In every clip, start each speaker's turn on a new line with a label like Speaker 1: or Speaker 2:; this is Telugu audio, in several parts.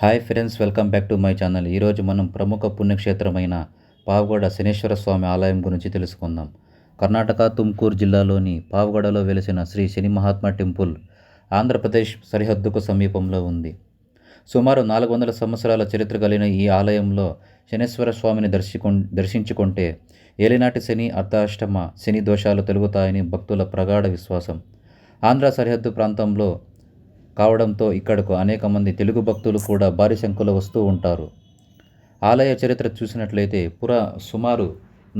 Speaker 1: Hi friends, welcome back to my channel. ఈరోజు మనం ప్రముఖ పుణ్యక్షేత్రమైన పావగడ శనేశ్వర స్వామి ఆలయం గురించి తెలుసుకుందాం. కర్ణాటక తుమ్కూరు జిల్లాలోని పావగడలో వెలిసిన శ్రీ శని మహాత్మ టెంపుల్ ఆంధ్రప్రదేశ్ సరిహద్దుకు సమీపంలో ఉంది. సుమారు 400 సంవత్సరాల చరిత్ర కలిగిన ఈ ఆలయంలో శనేశ్వర స్వామిని దర్శించుకుంటే ఏలినాటి శని, అర్ధాష్టమ శని దోషాలు తొలగుతాయని భక్తుల ప్రగాఢ విశ్వాసం. ఆంధ్ర సరిహద్దు ప్రాంతంలో కావడంతో ఇక్కడకు అనేక మంది తెలుగు భక్తులు కూడా భారీ సంఖ్యలో వస్తూ ఉంటారు. ఆలయ చరిత్ర చూసినట్లయితే సుమారు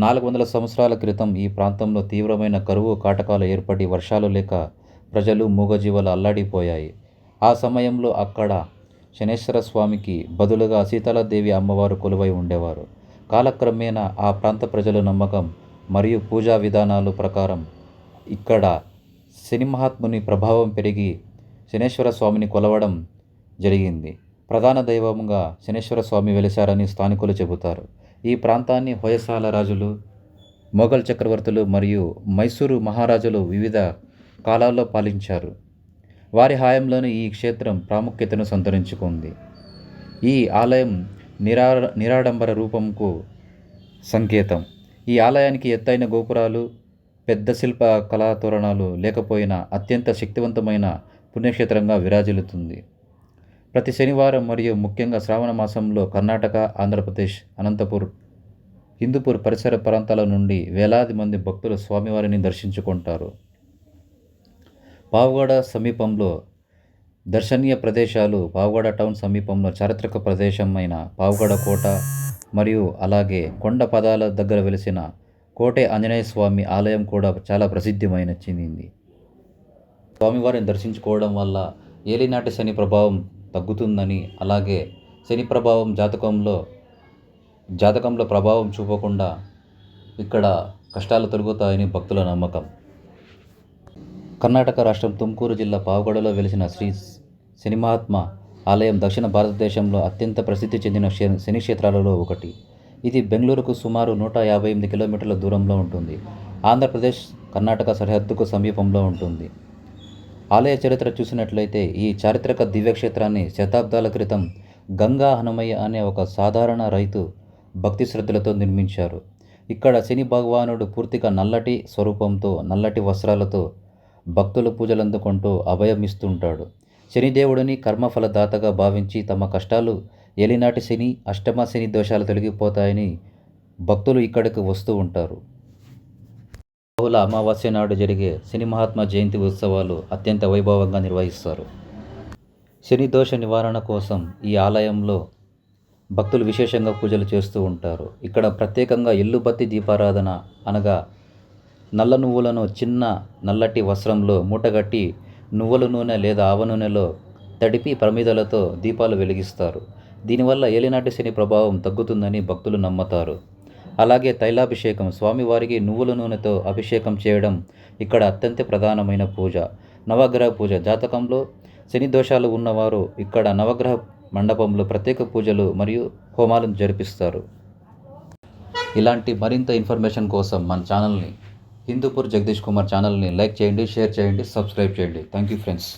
Speaker 1: 400 సంవత్సరాల క్రితం ఈ ప్రాంతంలో తీవ్రమైన కరువు కాటకాలు ఏర్పడి వర్షాలు లేక ప్రజలు మూగజీవాలు అల్లాడిపోయాయి. ఆ సమయంలో అక్కడ శనేశ్వర స్వామికి బదులుగా సీతాలదేవి అమ్మవారు కొలువై ఉండేవారు. కాలక్రమేణా ఆ ప్రాంత ప్రజల నమ్మకం మరియు పూజా విధానాలు ప్రకారం ఇక్కడ శని మహాత్ముని ప్రభావం పెరిగి శనేశ్వర స్వామిని కొలవడం జరిగింది. ప్రధాన దైవంగా శనేశ్వర స్వామి వెలిశారని స్థానికులు చెబుతారు. ఈ ప్రాంతాన్ని హొయసాల రాజులు, మొఘల్ చక్రవర్తులు మరియు మైసూరు మహారాజులు వివిధ కాలాల్లో పాలించారు. వారి హయాంలోనే ఈ క్షేత్రం ప్రాముఖ్యతను సంతరించుకుంది. ఈ ఆలయం నిరాడంబర రూపంకు సంకేతం. ఈ ఆలయానికి ఎత్తైన గోపురాలు, పెద్ద శిల్ప కళాతోరణాలు లేకపోయినా అత్యంత శక్తివంతమైన పుణ్యక్షేత్రంగా విరాజిల్లుతుంది. ప్రతి శనివారం మరియు ముఖ్యంగా శ్రావణ మాసంలో కర్ణాటక, ఆంధ్రప్రదేశ్, అనంతపూర్, హిందూపూర్ పరిసర ప్రాంతాల నుండి వేలాది మంది భక్తులు స్వామివారిని దర్శించుకుంటారు. పావగడ సమీపంలో దర్శనీయ ప్రదేశాలు. పావగడ టౌన్ సమీపంలో చారిత్రక ప్రదేశమైన పావగడ కోట మరియు అలాగే కొండ పదాల దగ్గర వెలిసిన కోటే ఆంజనేయ స్వామి ఆలయం కూడా చాలా ప్రసిద్ధిమైన చెందింది. స్వామివారిని దర్శించుకోవడం వల్ల ఏలినాటి శని ప్రభావం తగ్గుతుందని, అలాగే శని ప్రభావం జాతకంలో ప్రభావం చూపకుండా ఇక్కడ కష్టాలు తొలగుతాయని భక్తుల నమ్మకం. కర్ణాటక రాష్ట్రం తుమ్కూరు జిల్లా పావగడలో వెలిసిన శ్రీ శని మహాత్మ ఆలయం దక్షిణ భారతదేశంలో అత్యంత ప్రసిద్ధి చెందిన శని క్షేత్రాలలో ఒకటి. ఇది బెంగళూరుకు సుమారు 158 కిలోమీటర్ల దూరంలో ఉంటుంది. ఆంధ్రప్రదేశ్, కర్ణాటక సరిహద్దుకు సమీపంలో ఉంటుంది. ఆలయ చరిత్ర చూసినట్లయితే ఈ చారిత్రక దివ్యక్షేత్రాన్ని శతాబ్దాల క్రితం గంగా హనుమయ్య అనే ఒక సాధారణ రైతు భక్తి శ్రద్ధలతో నిర్మించారు. ఇక్కడ శని భగవానుడు పూర్తిగా నల్లటి స్వరూపంతో, నల్లటి వస్త్రాలతో భక్తులు పూజలందుకుంటూ అభయమిస్తుంటాడు. శనిదేవుడిని కర్మఫలదాతగా భావించి తమ కష్టాలు, ఏలినాటి శని, అష్టమ శని దోషాలు తొలగిపోతాయని భక్తులు ఇక్కడికి వస్తూ ఉంటారు. బహుళ అమావాస్య నాడు జరిగే శని మహాత్మ జయంతి ఉత్సవాలు అత్యంత వైభవంగా నిర్వహిస్తారు. శని దోష నివారణ కోసం ఈ ఆలయంలో భక్తులు విశేషంగా పూజలు చేస్తూ ఉంటారు. ఇక్కడ ప్రత్యేకంగా ఎల్లుబత్తి దీపారాధన అనగా నల్ల నువ్వులను చిన్న నల్లటి వస్త్రంలో మూటగట్టి నువ్వుల నూనె లేదా ఆవ నూనెలో తడిపి ప్రమిదలతో దీపాలు వెలిగిస్తారు. దీనివల్ల ఏలినాటి శని ప్రభావం తగ్గుతుందని భక్తులు నమ్ముతారు. అలాగే తైలాభిషేకం, స్వామివారికి నువ్వుల నూనెతో అభిషేకం చేయడం ఇక్కడ అత్యంత ప్రధానమైన పూజ. నవగ్రహ పూజ. జాతకంలో శని దోషాలు ఉన్నవారు ఇక్కడ నవగ్రహ మండపంలో ప్రత్యేక పూజలు మరియు హోమాలను జరిపిస్తారు. ఇలాంటి మరింత ఇన్ఫర్మేషన్ కోసం మన ఛానల్ని హిందూపూర్ జగదీష్ కుమార్ ఛానల్ని లైక్ చేయండి, షేర్ చేయండి, సబ్స్క్రైబ్ చేయండి. Thank you friends.